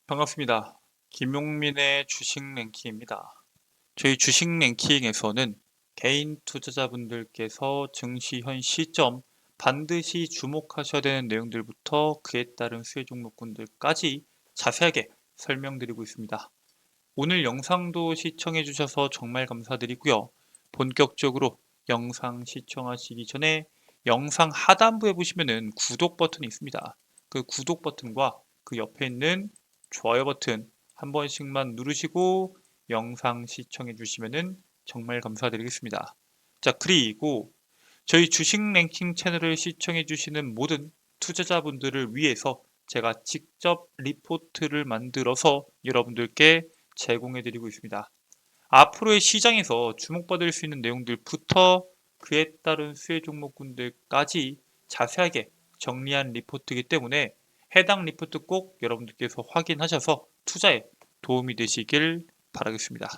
반갑습니다. 김용민의 주식 랭킹입니다. 저희 주식 랭킹에서는 개인 투자자분들께서 증시 현 시점 반드시 주목하셔야 되는 내용들부터 그에 따른 수혜 종목군들까지 자세하게 설명드리고 있습니다. 오늘 영상도 시청해 주셔서 정말 감사드리고요. 본격적으로 영상 시청하시기 전에 영상 하단부에 보시면은 구독 버튼이 있습니다. 그 구독 버튼과 그 옆에 있는 좋아요 버튼 한 번씩만 누르시고 영상 시청해 주시면은 정말 감사드리겠습니다. 자, 그리고 저희 주식 랭킹 채널을 시청해 주시는 모든 투자자분들을 위해서 제가 직접 리포트를 만들어서 여러분들께 제공해 드리고 있습니다. 앞으로의 시장에서 주목받을 수 있는 내용들부터 그에 따른 수혜 종목군들까지 자세하게 정리한 리포트이기 때문에 해당 리포트 꼭 여러분들께서 확인하셔서 투자에 도움이 되시길 바라겠습니다.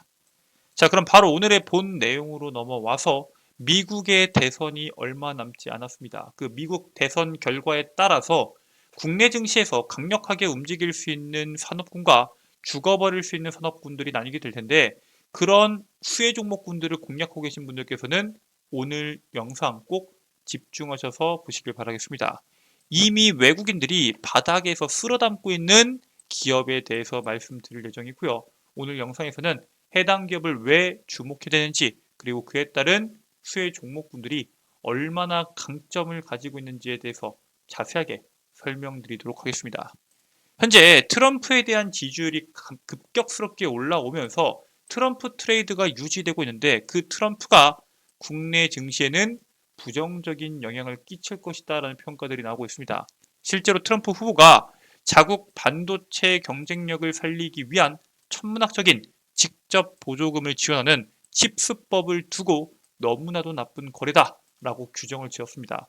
자, 그럼 바로 오늘의 본 내용으로 넘어와서 미국의 대선이 얼마 남지 않았습니다. 그 미국 대선 결과에 따라서 국내 증시에서 강력하게 움직일 수 있는 산업군과 죽어버릴 수 있는 산업군들이 나뉘게 될 텐데, 그런 수혜 종목군들을 공략하고 계신 분들께서는 오늘 영상 꼭 집중하셔서 보시길 바라겠습니다. 이미 외국인들이 바닥에서 쓸어담고 있는 기업에 대해서 말씀드릴 예정이고요. 오늘 영상에서는 해당 기업을 왜 주목해야 되는지, 그리고 그에 따른 수혜 종목군들이 얼마나 강점을 가지고 있는지에 대해서 자세하게 설명드리도록 하겠습니다. 현재 트럼프에 대한 지지율이 급격스럽게 올라오면서 트럼프 트레이드가 유지되고 있는데, 그 트럼프가 국내 증시에는 부정적인 영향을 끼칠 것이다라는 평가들이 나오고 있습니다. 실제로 트럼프 후보가 자국 반도체 경쟁력을 살리기 위한 천문학적인 직접 보조금을 지원하는 칩스법을 두고 너무나도 나쁜 거래다라고 규정을 지었습니다.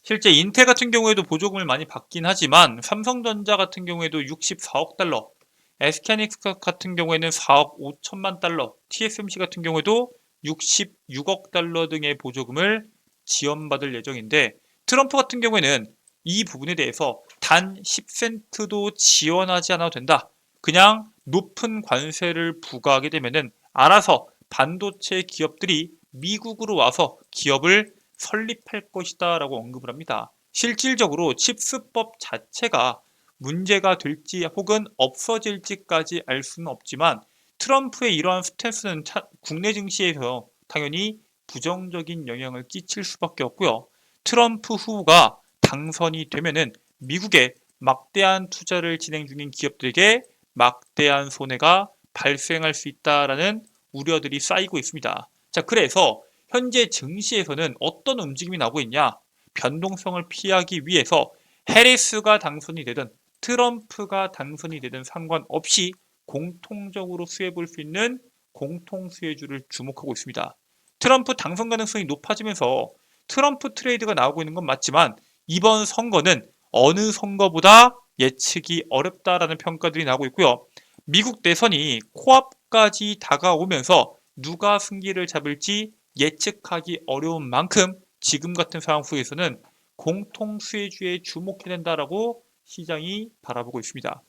실제 인텔 같은 경우에도 보조금을 많이 받긴 하지만 삼성전자 같은 경우에도 64억 달러, SK하이닉스 같은 경우에는 4억 5천만 달러, TSMC 같은 경우에도 66억 달러 등의 보조금을 지원받을 예정인데, 트럼프 같은 경우에는 이 부분에 대해서 단 10센트도 지원하지 않아도 된다. 그냥 높은 관세를 부과하게 되면은 알아서 반도체 기업들이 미국으로 와서 기업을 설립할 것이다 라고 언급을 합니다. 실질적으로 칩스법 자체가 문제가 될지 혹은 없어질지까지 알 수는 없지만, 트럼프의 이러한 스탠스는 국내 증시에서 당연히 부정적인 영향을 끼칠 수밖에 없고요. 트럼프 후보가 당선이 되면은 미국에 막대한 투자를 진행 중인 기업들에게 막대한 손해가 발생할 수 있다라는 우려들이 쌓이고 있습니다. 자, 그래서 현재 증시에서는 어떤 움직임이 나오고 있냐? 변동성을 피하기 위해서 해리스가 당선이 되든 트럼프가 당선이 되든 상관없이 공통적으로 수혜 볼 수 있는 공통 수혜주를 주목하고 있습니다. 트럼프 당선 가능성이 높아지면서 트럼프 트레이드가 나오고 있는 건 맞지만, 이번 선거는 어느 선거보다 예측이 어렵다라는 평가들이 나오고 있고요. 미국 대선이 코앞까지 다가오면서 누가 승기를 잡을지 예측하기 어려운 만큼 지금 같은 상황 속에서는 공통 수혜주에 주목해야 된다라고 시장이 바라보고 있습니다.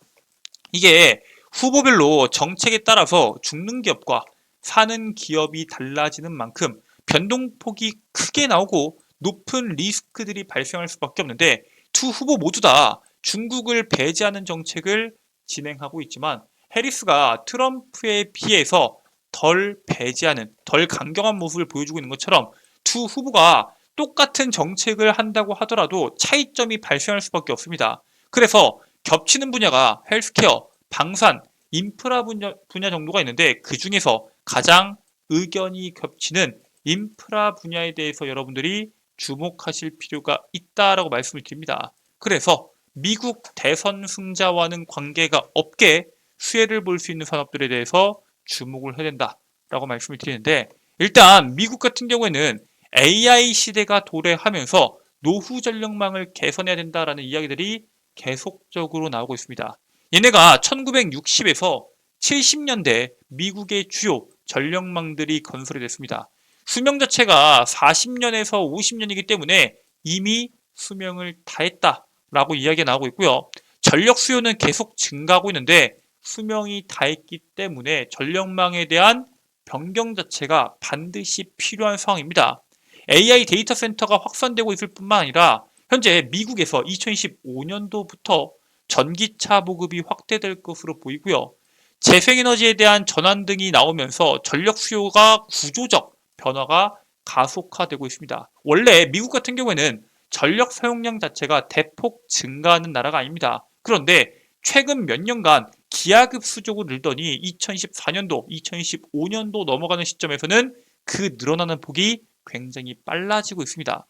이게 후보별로 정책에 따라서 죽는 기업과 사는 기업이 달라지는 만큼 변동폭이 크게 나오고 높은 리스크들이 발생할 수밖에 없는데, 두 후보 모두 다 중국을 배제하는 정책을 진행하고 있지만, 해리스가 트럼프에 비해서 덜 배제하는, 덜 강경한 모습을 보여주고 있는 것처럼 두 후보가 똑같은 정책을 한다고 하더라도 차이점이 발생할 수밖에 없습니다. 그래서 겹치는 분야가 헬스케어, 방산, 인프라 분야 정도가 있는데, 그 중에서 가장 의견이 겹치는 인프라 분야에 대해서 여러분들이 주목하실 필요가 있다라고 말씀을 드립니다. 그래서 미국 대선 승자와는 관계가 없게 수혜를 볼 수 있는 산업들에 대해서 주목을 해야 된다라고 말씀을 드리는데, 일단 미국 같은 경우에는 AI 시대가 도래하면서 노후 전력망을 개선해야 된다라는 이야기들이 계속적으로 나오고 있습니다. 얘네가 1960에서 70년대 미국의 주요 전력망들이 건설이 됐습니다. 수명 자체가 40년에서 50년이기 때문에 이미 수명을 다했다라고 이야기가 나오고 있고요. 전력 수요는 계속 증가하고 있는데 수명이 다했기 때문에 전력망에 대한 변경 자체가 반드시 필요한 상황입니다. AI 데이터 센터가 확산되고 있을 뿐만 아니라 현재 미국에서 2025년도부터 전기차 보급이 확대될 것으로 보이고요. 재생에너지에 대한 전환 등이 나오면서 전력 수요가 구조적 변화가 가속화되고 있습니다. 원래 미국 같은 경우에는 전력 사용량 자체가 대폭 증가하는 나라가 아닙니다. 그런데 최근 몇 년간 기하급수적으로 늘더니 2014년도, 2015년도 넘어가는 시점에서는 그 늘어나는 폭이 굉장히 빨라지고 있습니다.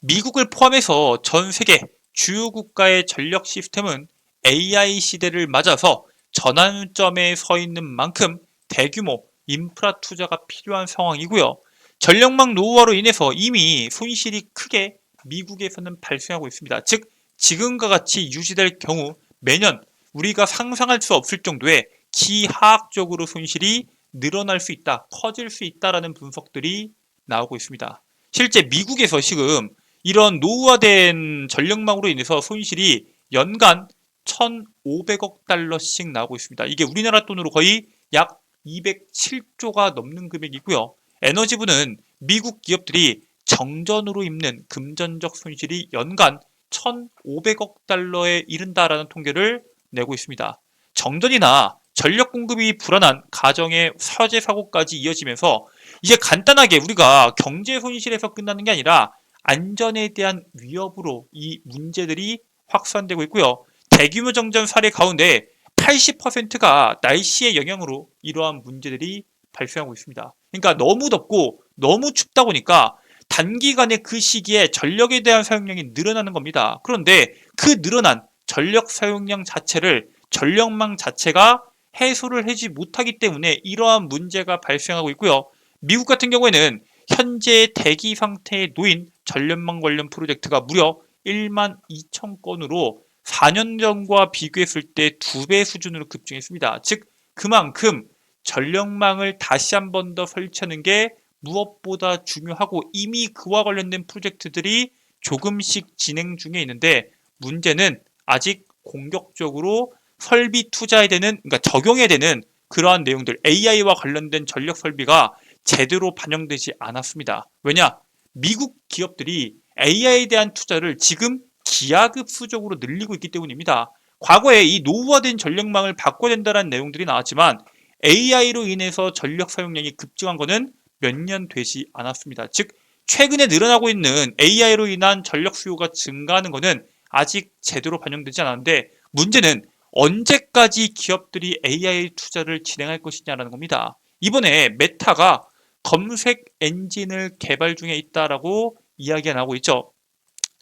미국을 포함해서 전 세계 주요 국가의 전력 시스템은 AI 시대를 맞아서 전환점에 서 있는 만큼 대규모 인프라 투자가 필요한 상황이고요. 전력망 노후화로 인해서 이미 손실이 크게 미국에서는 발생하고 있습니다. 즉 지금과 같이 유지될 경우 매년 우리가 상상할 수 없을 정도의 기하학적으로 손실이 늘어날 수 있다, 커질 수 있다라는 분석들이 나오고 있습니다. 실제 미국에서 지금 이런 노후화된 전력망으로 인해서 손실이 연간 1,500억 달러씩 나오고 있습니다. 이게 우리나라 돈으로 거의 약 207조가 넘는 금액이고요. 에너지부는 미국 기업들이 정전으로 입는 금전적 손실이 연간 1,500억 달러에 이른다라는 통계를 내고 있습니다. 정전이나 전력 공급이 불안한 가정의 화재 사고까지 이어지면서 이제 간단하게 우리가 경제 손실에서 끝나는 게 아니라 안전에 대한 위협으로 이 문제들이 확산되고 있고요. 대규모 정전 사례 가운데 80%가 날씨의 영향으로 이러한 문제들이 발생하고 있습니다. 그러니까 너무 덥고 너무 춥다 보니까 단기간에 그 시기에 전력에 대한 사용량이 늘어나는 겁니다. 그런데 그 늘어난 전력 사용량 자체를 전력망 자체가 해소를 하지 못하기 때문에 이러한 문제가 발생하고 있고요. 미국 같은 경우에는 현재 대기 상태에 놓인 전력망 관련 프로젝트가 무려 1만 2천 건으로 4년 전과 비교했을 때 2배 수준으로 급증했습니다. 즉 그만큼 전력망을 다시 한 번 더 설치하는 게 무엇보다 중요하고 이미 그와 관련된 프로젝트들이 조금씩 진행 중에 있는데 문제는 아직 공격적으로 설비 투자에 되는, 그러니까 적용해야 되는 그러한 내용들, AI와 관련된 전력 설비가 제대로 반영되지 않았습니다. 왜냐? 미국 기업들이 AI에 대한 투자를 지금 기하급수적으로 늘리고 있기 때문입니다. 과거에 이 노후화된 전력망을 바꿔야 된다는 내용들이 나왔지만 AI로 인해서 전력 사용량이 급증한 것은 몇 년 되지 않았습니다. 즉 최근에 늘어나고 있는 AI로 인한 전력 수요가 증가하는 것은 아직 제대로 반영되지 않았는데 문제는 언제까지 기업들이 AI 투자를 진행할 것이냐라는 겁니다. 이번에 메타가 검색 엔진을 개발 중에 있다라고 이야기가 나오고 있죠.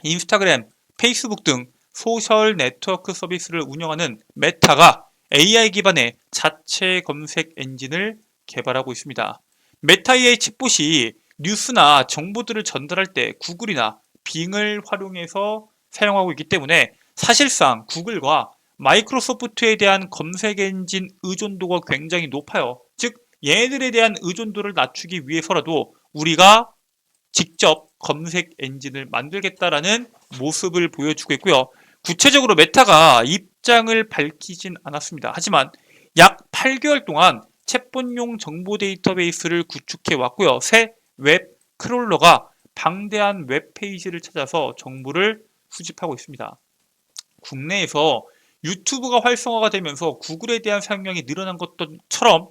인스타그램, 페이스북 등 소셜 네트워크 서비스를 운영하는 메타가 AI 기반의 자체 검색 엔진을 개발하고 있습니다. 메타의 챗봇이 뉴스나 정보들을 전달할 때 구글이나 빙을 활용해서 사용하고 있기 때문에 사실상 구글과 마이크로소프트에 대한 검색 엔진 의존도가 굉장히 높아요. 즉 얘네들에 대한 의존도를 낮추기 위해서라도 우리가 직접 검색 엔진을 만들겠다라는 모습을 보여주고 있고요. 구체적으로 메타가 입장을 밝히진 않았습니다. 하지만 약 8개월 동안 챗봇용 정보 데이터베이스를 구축해 왔고요. 새 웹 크롤러가 방대한 웹페이지를 찾아서 정보를 수집하고 있습니다. 국내에서 유튜브가 활성화가 되면서 구글에 대한 사용량이 늘어난 것처럼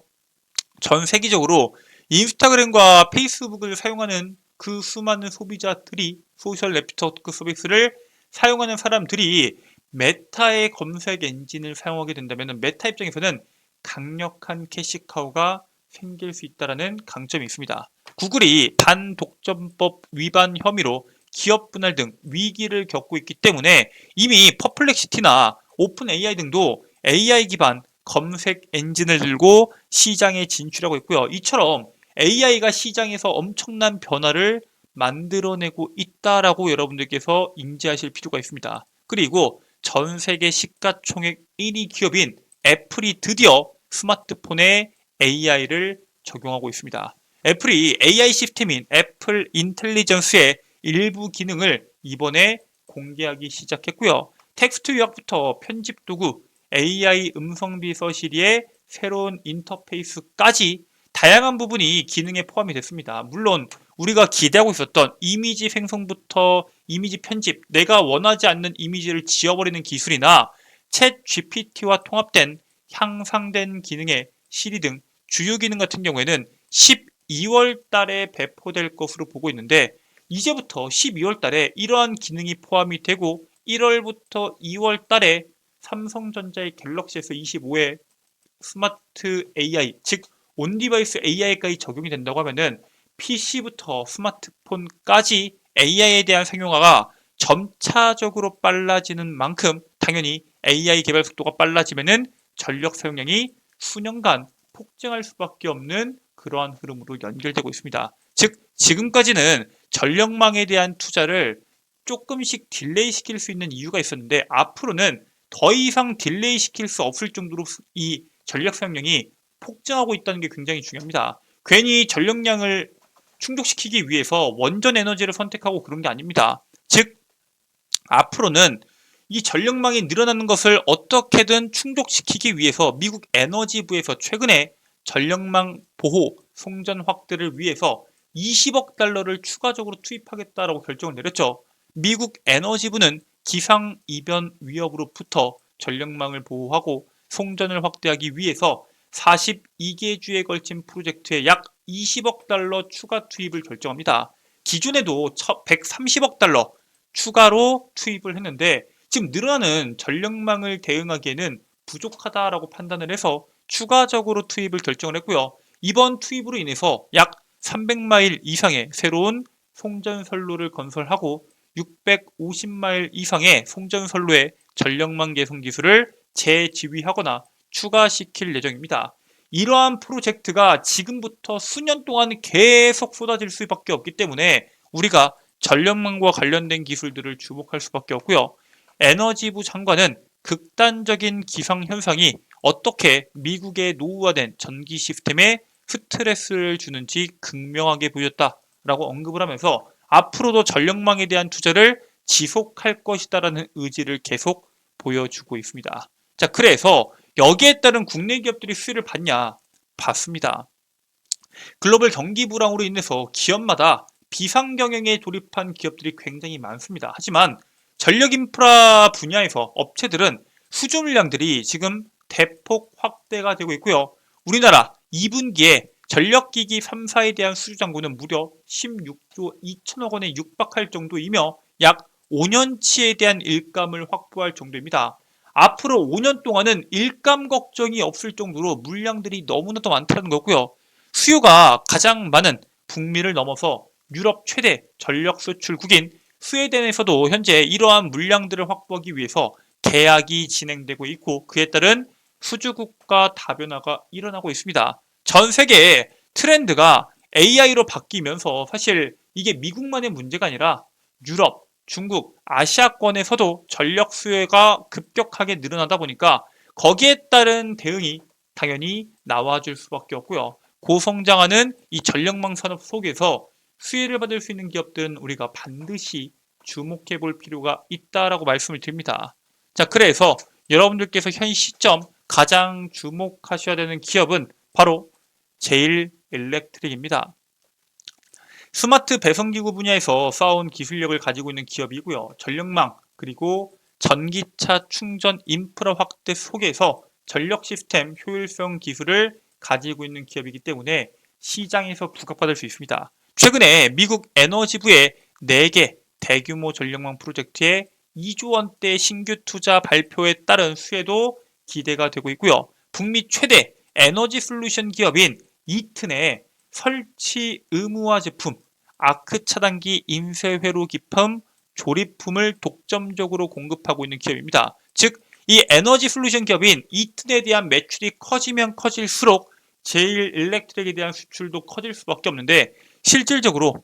전 세계적으로 인스타그램과 페이스북을 사용하는 그 수많은 소비자들이 소셜 네트워크 서비스를 사용하는 사람들이 메타의 검색 엔진을 사용하게 된다면 메타 입장에서는 강력한 캐시카우가 생길 수 있다는 강점이 있습니다. 구글이 반독점법 위반 혐의로 기업 분할 등 위기를 겪고 있기 때문에 이미 퍼플렉시티나 오픈 AI 등도 AI 기반 검색 엔진을 들고 시장에 진출하고 있고요. 이처럼 AI가 시장에서 엄청난 변화를 만들어내고 있다라고 여러분들께서 인지하실 필요가 있습니다. 그리고 전 세계 시가총액 1위 기업인 애플이 드디어 스마트폰에 AI를 적용하고 있습니다. 애플이 AI 시스템인 애플 인텔리전스의 일부 기능을 이번에 공개하기 시작했고요. 텍스트 요약부터 편집 도구, AI 음성 비서 시리의 새로운 인터페이스까지 다양한 부분이 기능에 포함이 됐습니다. 물론 우리가 기대하고 있었던 이미지 생성부터 이미지 편집, 내가 원하지 않는 이미지를 지워버리는 기술이나 챗 GPT와 통합된 향상된 기능의 시리 등 주요 기능 같은 경우에는 12월 달에 배포될 것으로 보고 있는데, 이제부터 12월 달에 이러한 기능이 포함이 되고 1월부터 2월 달에 삼성전자의 갤럭시 S25에 스마트 AI, 즉 온디바이스 AI까지 적용이 된다고 하면은 PC부터 스마트폰까지 AI에 대한 상용화가 점차적으로 빨라지는 만큼 당연히 AI 개발 속도가 빨라지면은 전력 사용량이 수년간 폭증할 수밖에 없는 그러한 흐름으로 연결되고 있습니다. 즉 지금까지는 전력망에 대한 투자를 조금씩 딜레이 시킬 수 있는 이유가 있었는데, 앞으로는 더 이상 딜레이 시킬 수 없을 정도로 이 전력 사용량이 폭증하고 있다는 게 굉장히 중요합니다. 괜히 전력량을 충족시키기 위해서 원전 에너지를 선택하고 그런 게 아닙니다. 즉 앞으로는 이 전력망이 늘어나는 것을 어떻게든 충족시키기 위해서 미국 에너지부에서 최근에 전력망 보호, 송전 확대를 위해서 20억 달러를 추가적으로 투입하겠다라고 결정을 내렸죠. 미국 에너지부는 기상이변 위협으로부터 전력망을 보호하고 송전을 확대하기 위해서 42개 주에 걸친 프로젝트에 약 20억 달러 추가 투입을 결정합니다. 기존에도 130억 달러 추가로 투입을 했는데 지금 늘어나는 전력망을 대응하기에는 부족하다라고 판단을 해서 추가적으로 투입을 결정을 했고요. 이번 투입으로 인해서 약 300마일 이상의 새로운 송전선로를 건설하고 650마일 이상의 송전선로의 전력망 개선 기술을 재지휘하거나 추가시킬 예정입니다. 이러한 프로젝트가 지금부터 수년 동안 계속 쏟아질 수밖에 없기 때문에 우리가 전력망과 관련된 기술들을 주목할 수밖에 없고요. 에너지부 장관은 극단적인 기상현상이 어떻게 미국의 노후화된 전기 시스템에 스트레스를 주는지 극명하게 보였다라고 언급을 하면서 앞으로도 전력망에 대한 투자를 지속할 것이다라는 의지를 계속 보여주고 있습니다. 자, 그래서 여기에 따른 국내 기업들이 수혜를 받냐? 받습니다. 글로벌 경기 불황으로 인해서 기업마다 비상경영에 돌입한 기업들이 굉장히 많습니다. 하지만 전력 인프라 분야에서 업체들은 수주 물량들이 지금 대폭 확대가 되고 있고요. 우리나라 2분기에 전력기기 3사에 대한 수주 잔고는 무려 16조 2천억 원에 육박할 정도이며 약 5년치에 대한 일감을 확보할 정도입니다. 앞으로 5년 동안은 일감 걱정이 없을 정도로 물량들이 너무나도 많다는 거고요. 수요가 가장 많은 북미를 넘어서 유럽 최대 전력 수출국인 스웨덴에서도 현재 이러한 물량들을 확보하기 위해서 계약이 진행되고 있고, 그에 따른 수주국가 다변화가 일어나고 있습니다. 전 세계의 트렌드가 AI로 바뀌면서 사실 이게 미국만의 문제가 아니라 유럽, 중국, 아시아권에서도 전력 수요가 급격하게 늘어나다 보니까 거기에 따른 대응이 당연히 나와줄 수밖에 없고요. 고성장하는 이 전력망 산업 속에서 수혜를 받을 수 있는 기업들은 우리가 반드시 주목해 볼 필요가 있다라고 말씀을 드립니다. 자, 그래서 여러분들께서 현 시점 가장 주목하셔야 되는 기업은 바로 제일 일렉트릭입니다. 스마트 배송기구 분야에서 쌓아온 기술력을 가지고 있는 기업이고요. 전력망 그리고 전기차 충전 인프라 확대 속에서 전력 시스템 효율성 기술을 가지고 있는 기업이기 때문에 시장에서 부각받을 수 있습니다. 최근에 미국 에너지부의 4개 대규모 전력망 프로젝트에 2조 원대 신규 투자 발표에 따른 수혜도 기대가 되고 있고요. 북미 최대 에너지 솔루션 기업인 이튼의 설치 의무화 제품, 아크 차단기 인쇄 회로 기품, 조립품을 독점적으로 공급하고 있는 기업입니다. 즉, 이 에너지 솔루션 기업인 이튼에 대한 매출이 커지면 커질수록 제일 일렉트릭에 대한 수출도 커질 수밖에 없는데, 실질적으로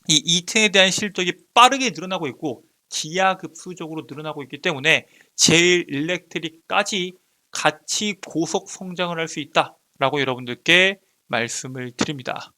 이 이튼에 대한 실적이 빠르게 늘어나고 있고 기하급수적으로 늘어나고 있기 때문에 제일 일렉트릭까지 같이 고속 성장을 할 수 있다라고 여러분들께 말씀을 드립니다.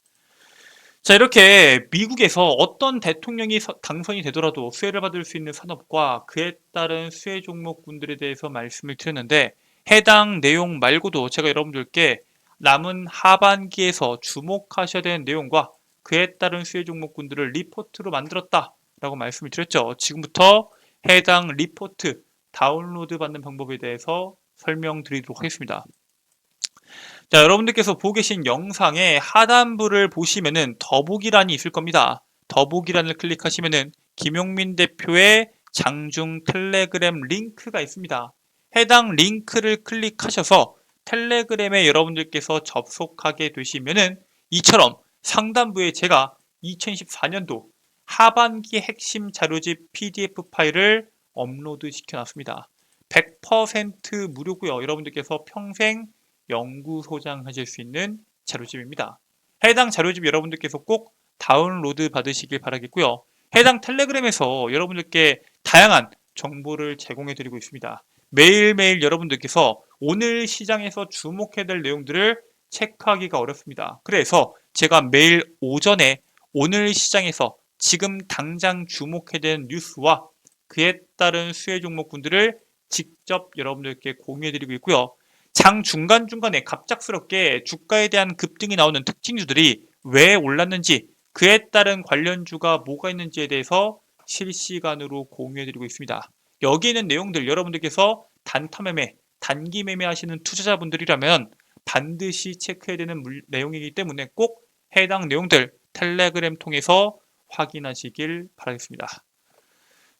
자, 이렇게 미국에서 어떤 대통령이 당선이 되더라도 수혜를 받을 수 있는 산업과 그에 따른 수혜 종목군들에 대해서 말씀을 드렸는데, 해당 내용 말고도 제가 여러분들께 남은 하반기에서 주목하셔야 되는 내용과 그에 따른 수혜 종목군들을 리포트로 만들었다라고 말씀을 드렸죠. 지금부터 해당 리포트 다운로드 받는 방법에 대해서 설명드리도록 하겠습니다. 자, 여러분들께서 보고 계신 영상의 하단부를 보시면은 더보기란이 있을 겁니다. 더보기란을 클릭하시면은 김용민 대표의 장중 텔레그램 링크가 있습니다. 해당 링크를 클릭하셔서 텔레그램에 여러분들께서 접속하게 되시면은 이처럼 상단부에 제가 2024년도 하반기 핵심 자료집 PDF 파일을 업로드 시켜놨습니다. 100% 무료고요. 여러분들께서 평생 연구소장 하실 수 있는 자료집입니다. 해당 자료집 여러분들께서 꼭 다운로드 받으시길 바라겠고요. 해당 텔레그램에서 여러분들께 다양한 정보를 제공해 드리고 있습니다. 매일매일 여러분들께서 오늘 시장에서 주목해야 될 내용들을 체크하기가 어렵습니다. 그래서 제가 매일 오전에 오늘 시장에서 지금 당장 주목해야 되는 뉴스와 그에 따른 수혜 종목군들을 직접 여러분들께 공유해 드리고 있고요. 장 중간중간에 갑작스럽게 주가에 대한 급등이 나오는 특징주들이 왜 올랐는지, 그에 따른 관련주가 뭐가 있는지에 대해서 실시간으로 공유해드리고 있습니다. 여기 있는 내용들 여러분들께서 단타 매매, 단기 매매 하시는 투자자분들이라면 반드시 체크해야 되는 내용이기 때문에 꼭 해당 내용들 텔레그램 통해서 확인하시길 바라겠습니다.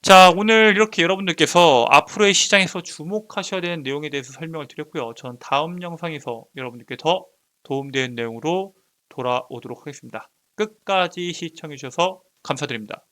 자, 오늘 이렇게 여러분들께서 앞으로의 시장에서 주목하셔야 되는 내용에 대해서 설명을 드렸고요. 전 다음 영상에서 여러분들께 더 도움되는 내용으로 돌아오도록 하겠습니다. 끝까지 시청해 주셔서 감사드립니다.